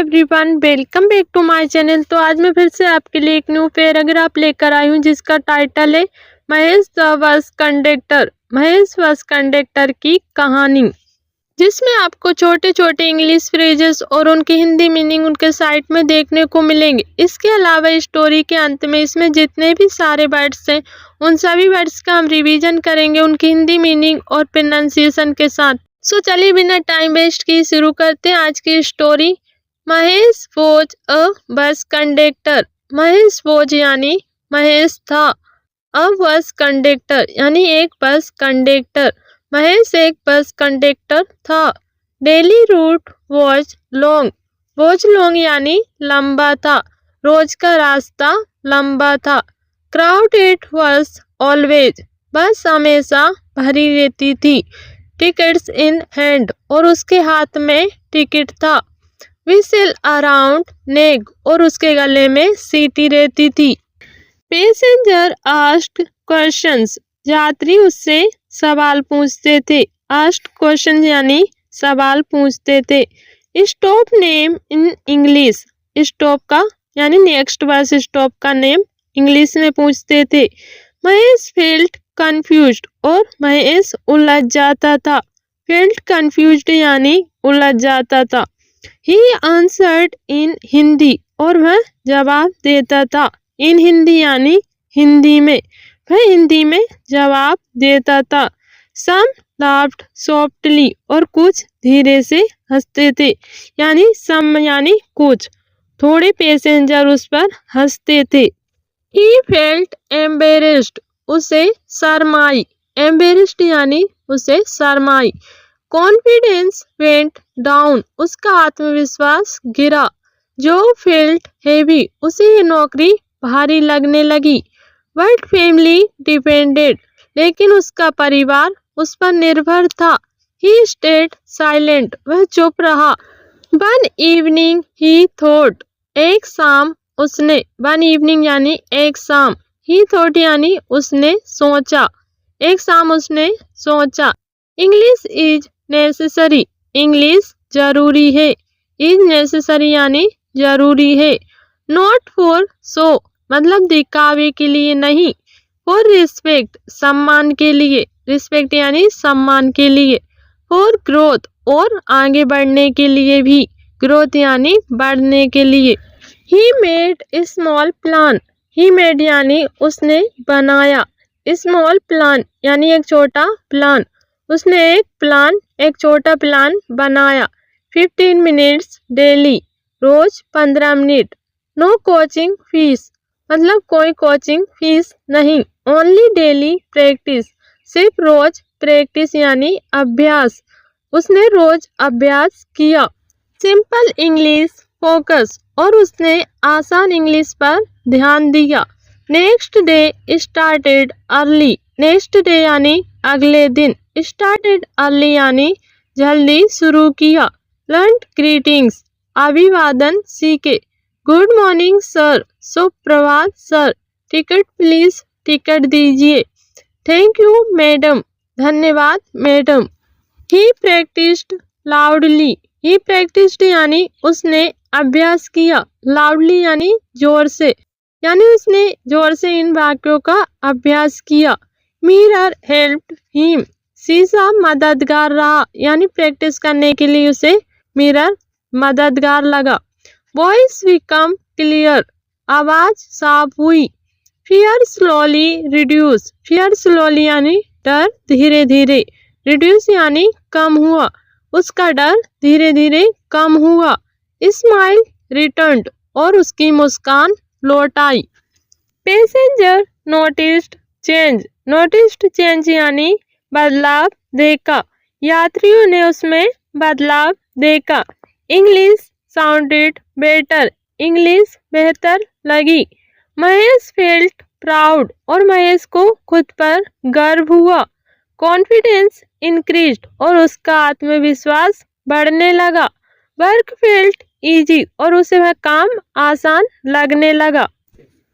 Everyone, welcome back to my channel. तो आज मैं फिर से आपके लिए एक न्यू पैराग्राफ लेकर आई हूँ जिसका टाइटल है Mahesh the bus conductor. Mahesh bus conductor की कहानी, जिसमें आपको छोटे छोटे इंग्लिश फ्रेजेस और उनकी हिंदी मीनिंग उनके साइट में देखने को मिलेंगे। इसके अलावा स्टोरी के अंत में इसमें जितने भी सारे वर्ड्स हैं उन सभी वर्ड्स का हम रिवीजन करेंगे उनकी हिंदी मीनिंग और प्रोनाउंसिएशन के साथ। सो चलिए बिना टाइम वेस्ट किए शुरू करते हैं आज की story. Mahesh was a bus conductor. Mahesh was यानी महेश था, अ बस कंडक्टर यानी एक बस कंडक्टर। महेश एक बस कंडक्टर था। Daily route was long. Was long यानी लंबा था, रोज का रास्ता लंबा था। Crowded was always. बस हमेशा भरी रहती थी। टिकट्स इन हैंड और उसके हाथ में टिकट था। विसल अराउंड नेक और उसके गले में सीटी रहती थी। Passenger asked questions. यात्री उससे सवाल पूछते थे। आस्क्ड क्वेश्चन यानी सवाल पूछते थे। Stop name in English. Stop का यानी नेक्स्ट बस स्टॉप का नेम इंग्लिश में पूछते थे। महेश फेल्ट कंफ्यूज्ड और महेश उलझ जाता था। फेल्ट कंफ्यूज्ड यानी उलझ जाता था। ही आंसर्ड इन हिंदी और वह जवाब देता था। इन हिंदी यानी हिंदी में, वह हिंदी में जवाब देता था। सम लाफ्ड सॉफ्टली और कुछ धीरे से हंसते थे, यानी सम यानी कुछ, थोड़े पैसेंजर उस पर हंसते थे। ही फेल्ट एम्बेरेस्ड उसे शर्माई। एम्बेरेस्ड यानी उसे शर्माई। कॉन्फिडेंस वेंट डाउन उसका आत्मविश्वास गिरा। जो फेल्ट हेवी उसे ये नौकरी भारी लगने लगी। बट फैमिली डिपेंडेड लेकिन उसका परिवार उस पर निर्भर था। ही स्टेड साइलेंट वह चुप रहा। वन इवनिंग ही थॉट एक शाम उसने, वन इवनिंग यानी एक शाम, ही थॉट यानी उसने सोचा, एक शाम उसने सोचा। इंग्लिश इज नेसेसरी इंग्लिश जरूरी है। इज नेसेसरी यानी जरूरी है। नॉट फॉर शो मतलब दिखावे के लिए नहीं। फॉर रिस्पेक्ट सम्मान के लिए, रिस्पेक्ट यानी सम्मान के लिए। फॉर ग्रोथ और आगे बढ़ने के लिए भी, ग्रोथ यानी बढ़ने के लिए। He made small plan. He made यानी उसने बनाया। स्मॉल प्लान यानी एक छोटा प्लान। उसने एक छोटा प्लान बनाया। 15 मिनट्स डेली रोज 15 मिनट। नो कोचिंग फीस मतलब कोई कोचिंग फीस नहीं। ओनली डेली प्रैक्टिस सिर्फ रोज प्रैक्टिस यानी अभ्यास। उसने रोज अभ्यास किया। सिंपल इंग्लिश फोकस और उसने आसान इंग्लिश पर ध्यान दिया। Next day started early. Next day यानी अगले दिन। स्टार्टेड अर्ली यानी जल्दी शुरू किया। लर्न ग्रीटिंग्स अभिवादन सीखे। गुड मॉर्निंग सर सुप्रभात सर। टिकट प्लीज टिकट दीजिए। थैंक यू मैडम धन्यवाद मैडम। ही प्रैक्टिस्ड लाउडली। ही प्रैक्टिस्ड यानी उसने अभ्यास किया। लाउडली यानी जोर से, यानी उसने जोर से इन वाक्यों का अभ्यास किया। मिरर हेल्प्ड हिम शीशा मददगार रहा, यानी प्रैक्टिस करने के लिए उसे मिरर मददगार लगा। वॉइस बिकम क्लियर आवाज साफ हुई। Fear slowly reduce. Fear slowly यानी डर धीरे धीरे। रिड्यूस यानी कम हुआ, उसका डर धीरे धीरे कम हुआ। स्माइल रिटर्न्ड और उसकी मुस्कान लौट आई। Passenger noticed change. Noticed change यानी बदलाव देखा। यात्रियों ने उसमें बदलाव देखा। English sounded better. इंग्लिश बेहतर लगी। महेश फेल्ट प्राउड और महेश को खुद पर गर्व हुआ। कॉन्फिडेंस इंक्रीज्ड और उसका आत्मविश्वास बढ़ने लगा। वर्क फेल्ट इजी और उसे वह काम आसान लगने लगा।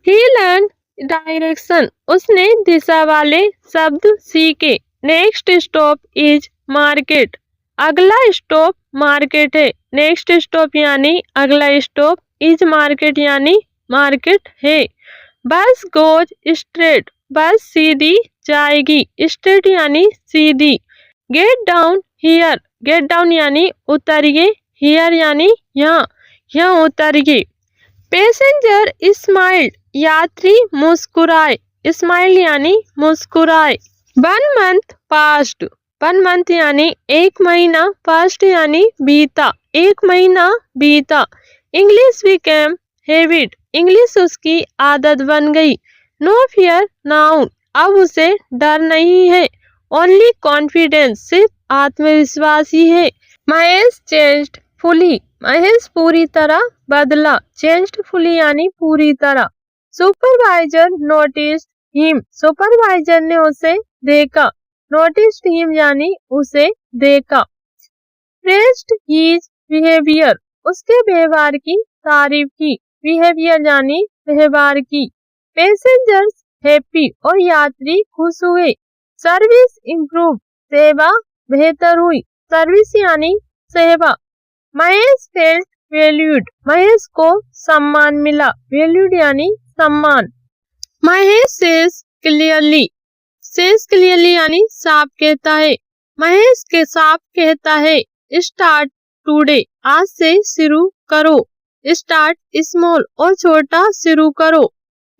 ही लर्न डायरेक्शन उसने दिशा वाले शब्द सीखे। Next stop is market. अगला स्टॉप मार्केट है। नेक्स्ट स्टॉप यानी अगला स्टॉप इज मार्केट यानी मार्केट है। बस गोज स्ट्रेट, बस सीधी जाएगी। स्ट्रेट यानी सीधी। Get down here, get down यानी उतरिए। हियर यानी यहाँ, यहाँ उतरिए। पैसेंजर स्माइल्ड, यात्री मुस्कुराए। स्माइल यानी मुस्कुराए। 1 मंथ पास्ट, 1 मंथ यानी 1 महीना, पास्ट यानी बीता, 1 महीना बीता। इंग्लिश बिकेम हैबिट, इंग्लिश उसकी आदत बन गई। नो फियर नाउ, अब उसे डर नहीं है। ओनली कॉन्फिडेंस, सिर्फ आत्मविश्वास ही है। महेश चेंज्ड फुली, महेश पूरी तरह बदला। चेंज्ड फुली यानी पूरी तरह। सुपरवाइजर नोटिस्ड हिम, सुपरवाइजर ने उसे देखा। नोटिस्ड हिम यानी उसे देखा। प्रेज्ड हिज बिहेवियर, उसके व्यवहार की तारीफ की। बिहेवियर यानी व्यवहार की। पैसेंजर्स हैप्पी, और यात्री खुश हुए। सर्विस इम्प्रूव, सेवा बेहतर हुई। सर्विस यानी सेवा। महेश फेल्ट वैल्यूड, महेश को सम्मान मिला। वैल्यूड यानी सम्मान। Mahesh says clearly, says clearly यानी साफ कहता है। महेश के साफ कहता है। स्टार्ट टुडे, आज से शुरू करो। स्टार्ट स्मॉल, और छोटा शुरू करो।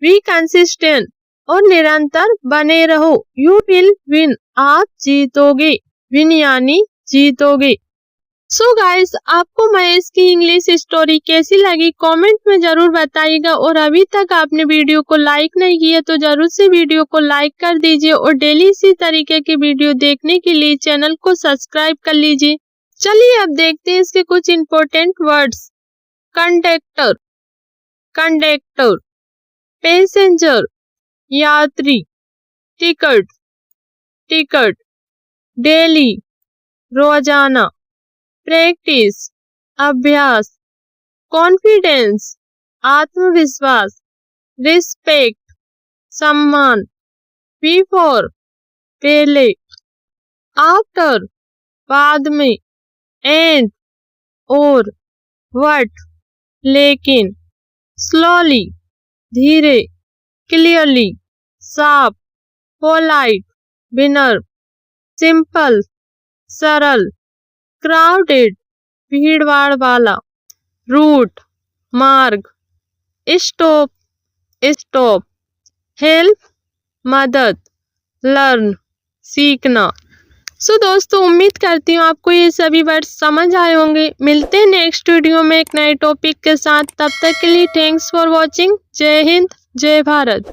बी कंसिस्टेंट, और निरंतर बने रहो। यू विल विन, आप जीतोगे। विन यानी जीतोगे। सो गाइस, आपको महेश की इंग्लिश स्टोरी कैसी लगी कमेंट में जरूर बताइएगा। और अभी तक आपने वीडियो को लाइक नहीं किया तो जरूर से वीडियो को लाइक कर दीजिए। और डेली इसी तरीके की वीडियो देखने के लिए चैनल को सब्सक्राइब कर लीजिए। चलिए अब देखते हैं इसके कुछ important words. Conductor, conductor. Passenger, यात्री। Ticket, ticket. डेली, रोजाना। प्रैक्टिस, अभ्यास। कॉन्फिडेंस, आत्मविश्वास। रिस्पेक्ट, सम्मान। बिफोर, पहले। आफ्टर, बाद में। एंड, और। व्हाट, लेकिन। स्लोली, धीरे। क्लियरली, साफ। Polite, winner. सिंपल, सरल। क्राउडेड, भीड़भाड़ वाला। रूट, मार्ग। Stop, stop. हेल्प, मदद। लर्न, सीखना। सो दोस्तों, उम्मीद करती हूँ आपको ये सभी वर्ड्स समझ आए होंगे। मिलते हैं नेक्स्ट वीडियो में एक नए टॉपिक के साथ। तब तक के लिए थैंक्स फॉर वॉचिंग। जय हिंद, जय भारत।